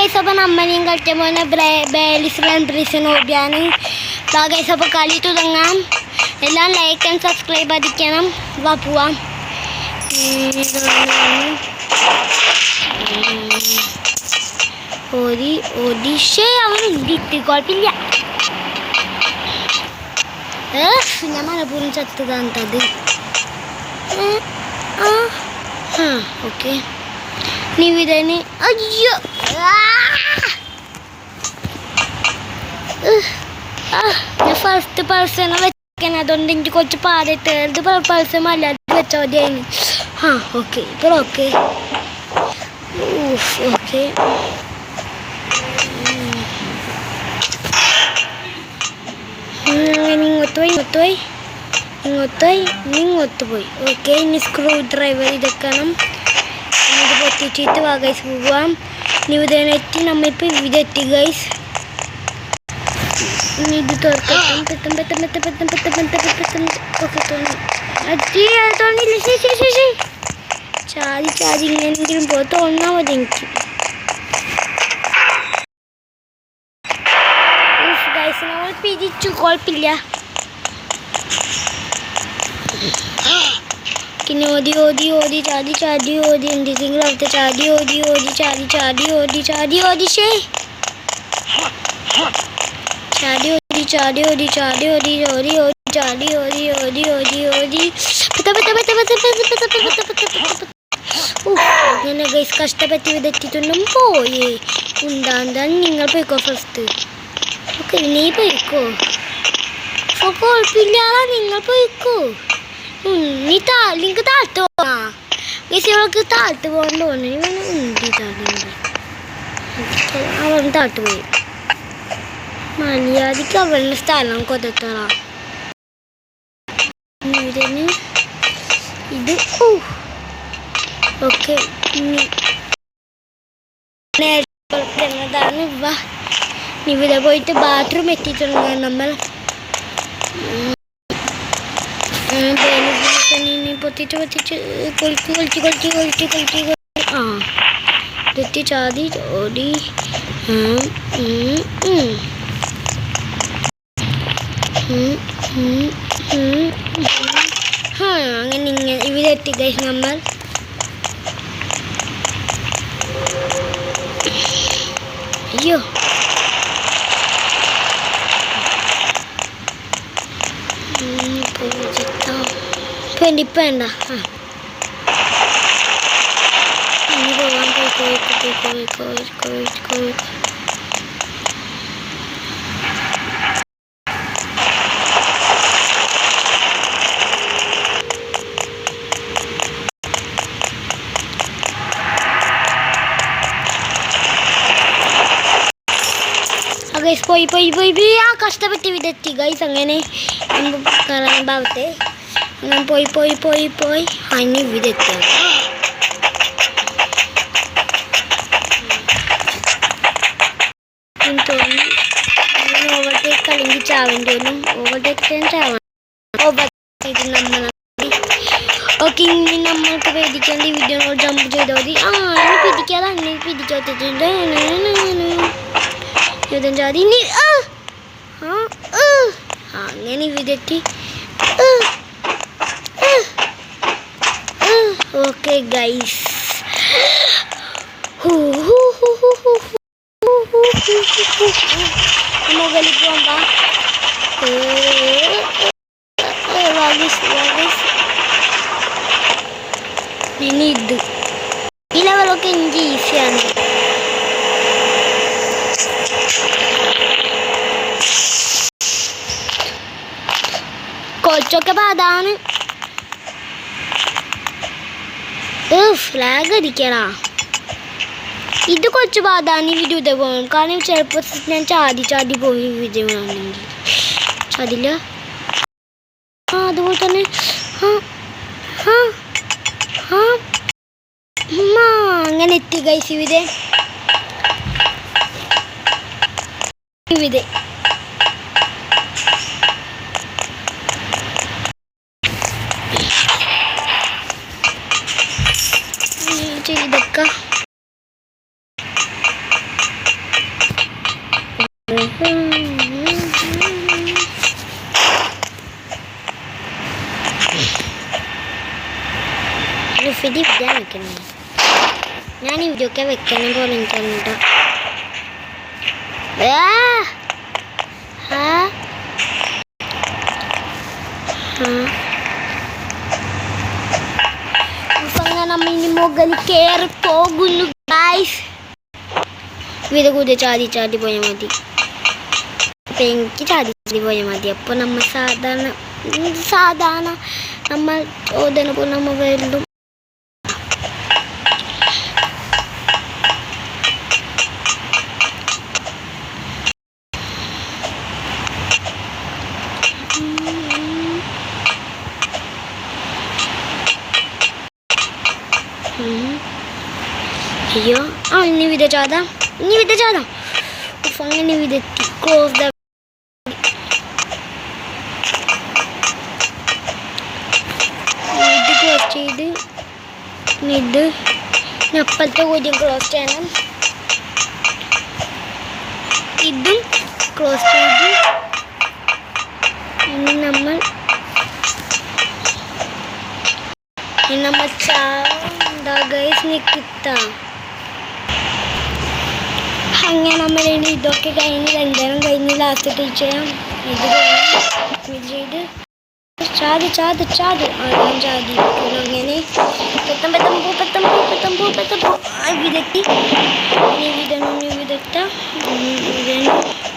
Guys, അപ്പോൾ നമ്മനെയും കളിക്കാൻ പോകുന്ന ബേലിസ് ബ്രീസൺ ഹോബിയാണ്. ഗൈസ്, അപ്പോൾ കളി തുടങ്ങാം. എല്ലാം ലൈക്ക് ആൻഡ് സബ്സ്ക്രൈബ് അടിക്കണം. വാ പോവാം. അവനുണ്ട്, കുഴപ്പമില്ല. ഞാൻ മനപൂർവ്വം ചത്തതാണത്. ഓക്കെ, നിവിതന് അയ്യോ ഞാൻ ഫസ്റ്റ് പേഴ്സണെ വെക്കാൻ, അതുകൊണ്ട് എനിക്ക് കുറച്ച് പാടിട്ട് ഇത് പേഴ്സൺ അല്ലാതെ വെച്ചാൽ മതിയായിരുന്നു. ഓക്കെ, ഇപ്പോൾ ഓക്കെ. ഓക്കെ, ഇങ്ങോട്ട് പോയി. ഓക്കെ, ഇനി സ്ക്രൂ ഡ്രൈവർ ഇതൊക്കെയാണ്. ഇത് പൊട്ടിച്ചിട്ട് വാ ഗൈസ് പോവാം. നിവിതനെത്തി നമ്മളിപ്പോൾ ഇവിടെത്തി ഗൈസ്. ഇത് തുറക്കട്ടെ. തോന്നില്ല, ചാതി ഇങ്ങനെങ്കിലും പോ, തോന്നാ മതി എനിക്ക്. ഗൈസ്, നമ്മൾ പിരിച്ചു, കുഴപ്പമില്ല. ഓടി ചാടി എന്തെങ്കിലും അവിടുത്തെ ചാടി അങ്ങനെ ഗൈസ് കഷ്ടപ്പെട്ട് വിതെത്തിട്ടൊന്നും പോയേ ഉണ്ടാന്താണ്. നിങ്ങൾ പോയിക്കോ ഫസ്റ്റ്. ഓക്കെ, നീ പോയിക്കോ, കുഴപ്പമില്ല, നിങ്ങൾ പോയിക്കോ. നിങ്ങൾക്ക് താഴ്ത്തു പോവാ ഗൈസ്, ഇവൾക്ക് താഴ്ത്തു പോകാൻ തോന്നി. അവൻ താഴ്ത്തു പോയി. മര്യാദക്ക് അവളുടെ സ്ഥലം കൊതത്തറ. ഇത് ഓക്കെ, എന്നതാണ്. ഇവിടെ പോയിട്ട് ബാത്റൂം എത്തിയിട്ടുണ്ട് നമ്മൾ. പൊത്തിച്ച് കൊളിച്ച് തെറ്റി ചാതി ഓടി. അങ്ങനെ ഇവിടെ എത്തി ഗൈസ് നമ്മൾ. അയ്യോ, ഇപ്പം വേണ്ട. ഇനി പോവാൻ പോയി. ഗൈസ് പോയി കഷ്ടപ്പെട്ട് വിതെത്തി ഗൈസ്. അങ്ങനെ ഭാഗത്തെ ഞാൻ പോയി അതിന് വിതെത്തി. തോന്നി ഓവർടേക്ക് അല്ലെങ്കിൽ ചാവേണ്ടി വരും. ഓവർടേക്ക് ചാവാൻ നമ്മൾ. ഓക്കെ, ഇനി നമ്മൾക്ക് പേടിക്കേണ്ട ഈ വീഡിയോനോട് ജമ്പ് ചെയ്താൽ മതി. ഇനി പിടിക്കാതെ അങ്ങനെ പിടിക്കാത്തിട്ടുണ്ട്. ജാതി ഇനി അങ്ങനെ വിതെത്തി. ഓക്കെ ഗൈസ്, മുകളിൽ പോകാം. ഇനി ഇത് ഈ ലെവലൊക്കെ എനിക്ക് ഈസിയാണ്. കൊച്ചൊക്കെ പാടാണ്. ഫ്ലാഗ് അടിക്കണ ഇത് കൊച്ചു പാടാണ്. വീഡിയോ പോകും, കാരണം ചിലപ്പോൾ ഞാൻ ചാടി പോയി വീഡിയോ ആണെങ്കിൽ ചാടില്ല. അതുപോലെ തന്നെ അങ്ങനെ എത്തി ഗൈസ്. ഇവിടെ ഇതൊക്കെ റുഫിദ് ഇവിടെ വെക്കണം. ഞാൻ ഇവിടെയൊക്കെ വെക്കണം പോലെ എനിക്കുണ്ട്. നമ്മ ഇനി മുകളിൽ കയറി പോകുന്നു ഗൈസ്. വിധ കൂടെ ചാടി ചാടി പോയാൽ മതി. അപ്പം എനിക്ക് ചാടി ചാടി പോയാൽ മതി. അപ്പോൾ നമ്മൾ സാധാരണ നമ്മൾ ചോദനപ്പോൾ നമ്മൾ വീണ്ടും അയ്യോ ഇനി വിധ ചാടാം. അങ്ങനെ വിധത്തി ക്ലോസ് ദ ക്ലോസ് ചെയ്ത് ഇത് അപ്പുറത്തെ കൂടി ക്ലോസ് ചെയ്യണം. ഇതും ക്ലോസ് ചെയ്ത് ഇനി നമ്മൾ ഗൈസ് നിൽക്കാം. അങ്ങനെ നമ്മൾ ഇതൊക്കെ കഴിഞ്ഞ് രണ്ടെണ്ണം കഴിഞ്ഞ് ലാസ്റ്റ് ടീച്ച് ചെയ്യാം. ഇത് ചെയ്ത് ചാടി ആദ്യം ചാടി അങ്ങനെ പെത്തമ്പോ വിധത്തി വിധത്ത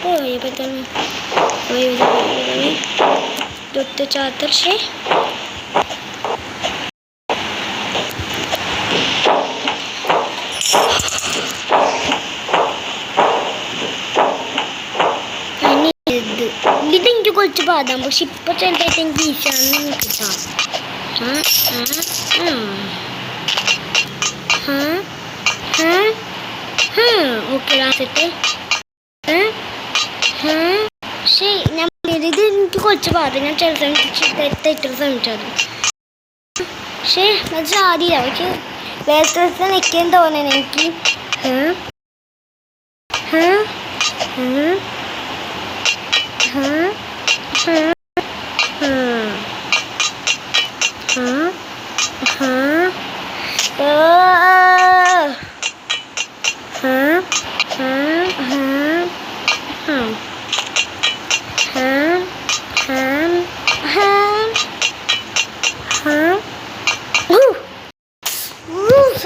പോയ പെട്ടെന്ന് തൊട്ട് ചാത്തർഷേ ഇതെനിക്ക് കുറച്ച് പാടാം. പക്ഷെ ഇപ്പൊ ചെറുതായിട്ട് എനിക്ക് ഈശാന്ന് കിട്ടാം. ഓക്കെ ലാസ്റ്റ് പക്ഷേ ഞാൻ ഇത് എനിക്ക് കുറച്ച് പാടും. ഞാൻ തെറ്റായിട്ട് ശ്രമിച്ചത്. പക്ഷേ അത് ചാടിയില്ല. പക്ഷെ വേറെ നിൽക്കാൻ തോന്നണം എനിക്ക്.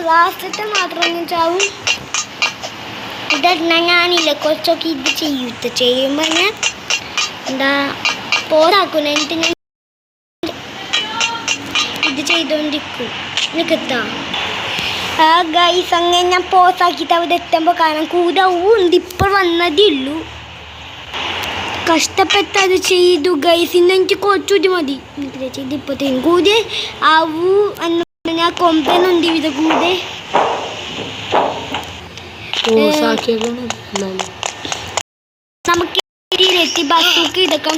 ലാസ്റ്റത്തെ മാത്രം ചാവും. ഇതെന്നാ ഞാനില്ല കുറച്ചൊക്കെ ഇത് ചെയ്യുമ്പോൾ ഞാൻ എന്താ പോതാക്കും. എന്നിട്ട് ഞാൻ ഇത് ചെയ്തോണ്ടിരിക്കും. നിൽക്കത്താ ഗൈസ് അങ്ങനെ ഞാൻ പോസാക്കിയിട്ട് അവിടെ എത്തുമ്പോൾ കാണാൻ കൂടാവും. ഇപ്പോൾ വന്നതേ ഉള്ളൂ. കഷ്ടപ്പെട്ട് അത് ചെയ്തു ഗൈസ്. ഇന്ന് എനിക്ക് കുറച്ചുകൂടി മതി. ചെയ്ത് ഇപ്പോഴത്തേക്കും കൂടെ ആവൂ എന്ന് ഞാൻ കൊമ്പനുണ്ട് ഇത് കൂടെ നമുക്ക് ബസ്സൊക്കെ എടുക്കാം.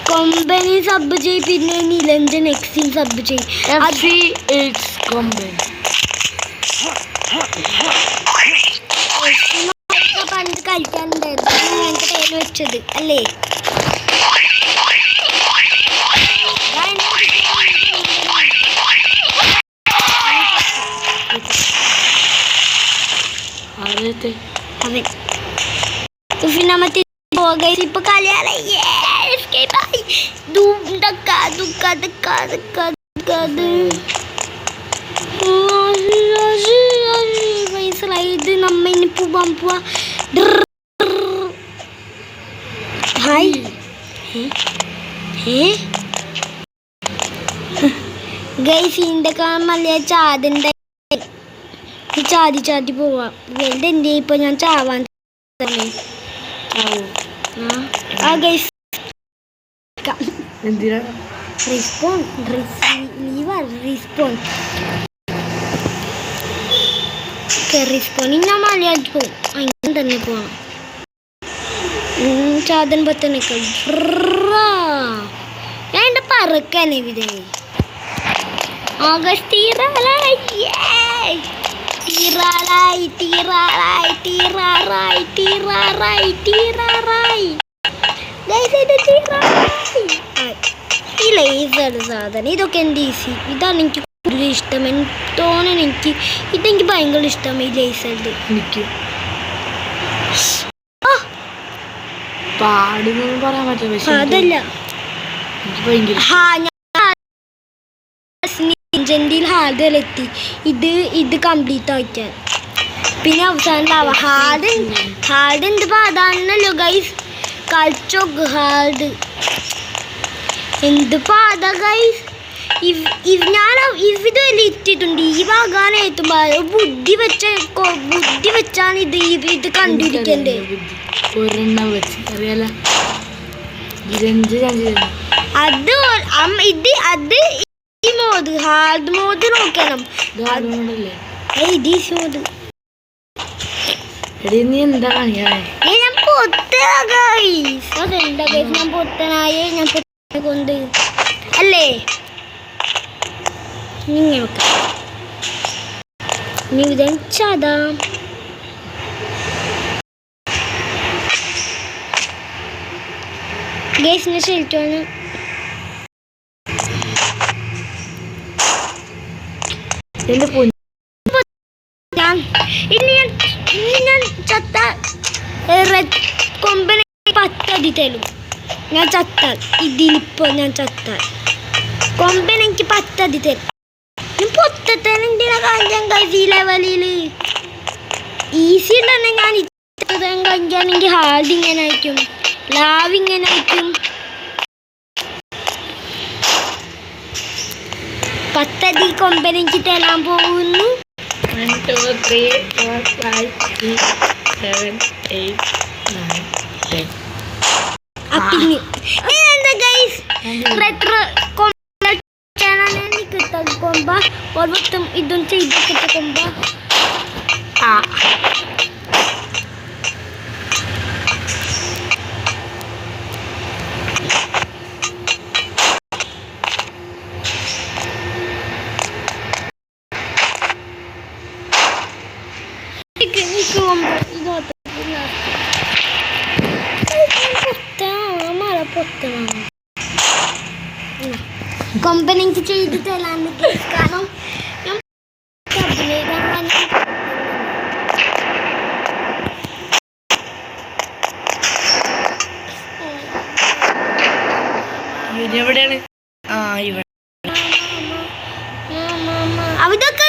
കൊമ്പനി സബ് ചെയ്യും. പിന്നെ നിലഞ്ചൻ എക്സിൻ സബ് ചെയ്യും. പണ്ട് കളിക്കാനുണ്ടായിരുന്നു. ഞങ്ങൾക്ക് പേര് വെച്ചത് അല്ലേ? അവൻ ഇപ്പൊ കളിയാളെ നമ്മ ഇനി പോവാൻ പോവാ. ഹായ് ഗൈസ് ഇതിന്റെ കാണാൻ ചാതിന്റെ ചാടി പോവാം. വെറുതെ എന്റെ ഇപ്പൊ ഞാൻ ചാവാൻ റെസ്പോൺ ഞാൻ മലയാളി പോവും. അങ്ങനെ തന്നെ പോവാം. ചാതൻ പത്തനൊക്കെ ഞാൻ എന്റെ പറക്കാനെ വിധേ August Tirarai, tirarai, tirarai, tirarai, tirarai. Guys, ഇത് tirarai. ഈ ലേസർ സാധനം ഇതൊക്കെ എന്ത് ഈസി. ഇതാണ് എനിക്ക് കൂടുതൽ ഇഷ്ടം. തോന്നുന്നു എനിക്ക് ഇതെനിക്ക് ഭയങ്കര ഇഷ്ടം ഈ ലേസറിൽ. എനിക്ക് പാടുന്നൊന്നും പറയാൻ പറ്റില്ല. പക്ഷെ അതല്ല എനിക്ക് ഭയങ്കര ഹാർഡിലെത്തി ഇത് കംപ്ലീറ്റ് ആക്കാൻ. പിന്നെ അവസാനം ഹാർഡ് എന്ത് പാടാണല്ലോ ഗൈസ്. കളിച്ചോക്ക് ഹാർഡ് എന്ത് പാടാ ഗൈസ്. ഞാൻ ഇതുവരെ ഇട്ടിട്ടുണ്ട്. ഈ ഭാഗമാണ് ഏറ്റവും പാട്. ബുദ്ധി വെച്ചാണ് ഇത് കണ്ടിരിക്കണ്ടേ. അത് ഈ മോഡ് ഹാർഡ് മോഡ് നോക്കണം. ഞാൻ പൊട്ടനായേ ഞാൻ കൊണ്ട് അല്ലേ ചതാ. ഗേസിന്റെ ഷെൽറ്റാണ്. ഇനി ഞാൻ ചത്ത കൊമ്പനെ 10 അടി തരും. ഞാൻ ചത്താൽ ഇതിലിപ്പോ ഞാൻ ചത്താൽ കൊമ്പൻ എനിക്ക് 10 അടി തരും. പൊത്തത്തേനെന്തിനാ കാഞ്ചാൻ കഴിച്ച ലെവലില് ഈസി തന്നെ. ഞാൻ ഇത്രയും കഴിക്കാണെങ്കിൽ ഹാർഡ് ഇങ്ങനെ ആയിരിക്കും, ലാവ് ഇങ്ങനെ ആയിരിക്കും. 10 അടി കൊമ്പൻ എനിക്ക് തരാൻ പോകുന്നു. 1 2 3 4 5 6 7 8 9 10. എന്താ ഗൈസ് കൊമ്പ ഓർമ്മത്തും ഇതും ചെയ്തിട്ട് കൊമ്പ കൊമ്പൻ എനിക്ക് ചെയ്ത് തരാൻ കാരണം എവിടെയാണ്? ഇവിടെ അവിടൊക്കെ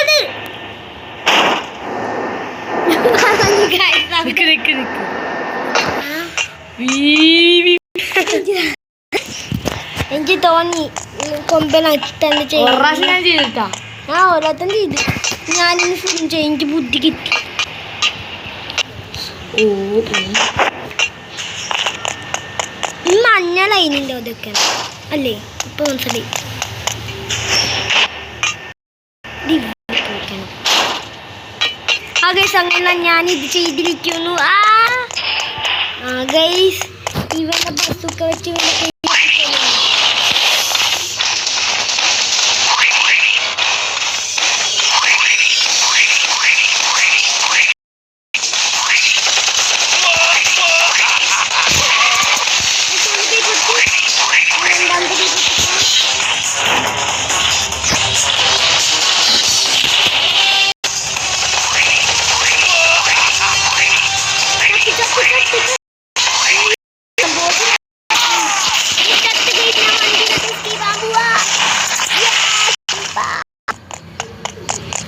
എനിക്ക് തോന്നി കൊമ്പൻ തന്നെ ചെയ്തിട്ടാ. ഓരോരുത്തം ചെയ്ത് ഞാനിന്ന് ഫുൾ ചെയ്യും. എനിക്ക് ബുദ്ധി കിട്ടി. മഞ്ഞ ലൈനിൻ്റെ അതൊക്കെ അല്ലേ ഇപ്പൊ മനസ്സിലായി. ഗൈസ് അങ്ങനെ ഞാനിത് ചെയ്തിരിക്കുന്നു. ഗൈസ് ഇവന്റെ ബസ്സൊക്കെ വെച്ച്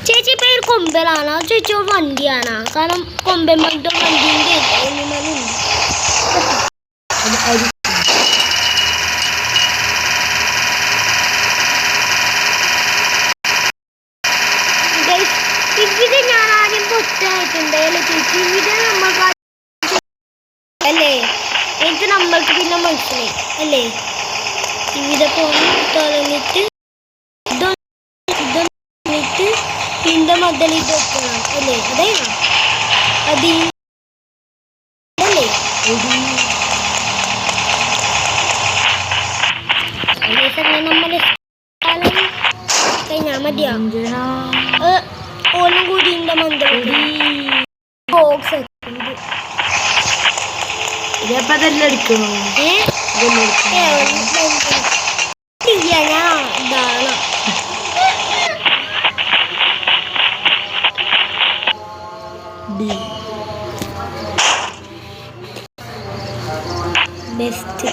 ചേച്ചി പേര് കൊമ്പനാണ്. ചേച്ചി വണ്ടിയാണ് കാരണം കൊമ്പൻ വണ്ടി വണ്ടിൻ്റെ ഇവിടെ ഞാൻ ആദ്യം പൊറ്റായിട്ടുണ്ട് അല്ലേ ചേച്ചി. ഇവിടെ നമ്മൾ അല്ലേ എനിക്ക് നമ്മൾക്ക് പിന്നെ മനസ്സിലായി അല്ലേ. ഇവിടെ തുറന്നിട്ട് ഇതൊന്നിട്ട് പിന്നെ മദലിട്ട് വെക്കണം അല്ലേ. അതെ അതല്ലേ നമ്മളെ കഴിഞ്ഞാൽ മതിയാ. ഒന്നും കൂടി ഉണ്ട് മന്ദബുദ്ധി ബോക്സ് ഇതപ്പോ അതെല്ലാം എടുക്കണോ? ഞാൻ ഇതാണ് ബെസ്റ്റ്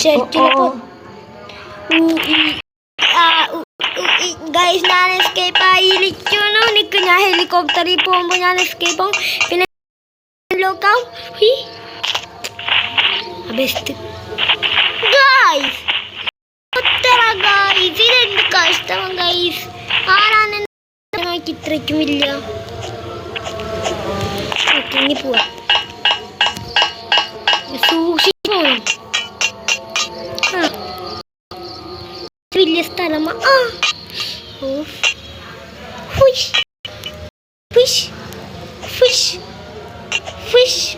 ഷർട്ടിലെ ഗൈസ് ഞാൻ എസ്കേപ്പ് ആയിരിക്കുന്നു. നിക്ക് ഞാൻ ഹെലികോപ്റ്ററിൽ പോകുമ്പോൾ ഞാൻ എസ്കേപ്പ് ആവും. പിന്നെ ലോക്കാവും. ബെസ്റ്റ് ഗൈസ് ഗൈസ് ഇതെന്ത് കഷ്ടമാണ് ഗൈസ്. ആരാണ് നോക്കി ഇത്രയ്ക്കും ഇല്ല. ഇനി പോവാം. സൂക്ഷിച്ചു പോകണം. വലിയ സ്ഥലമാ. Fish fish fish fish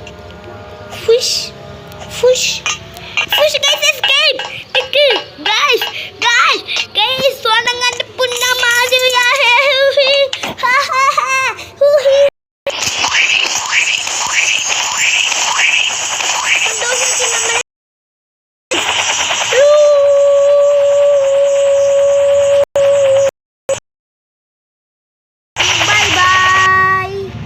fish fish fish guys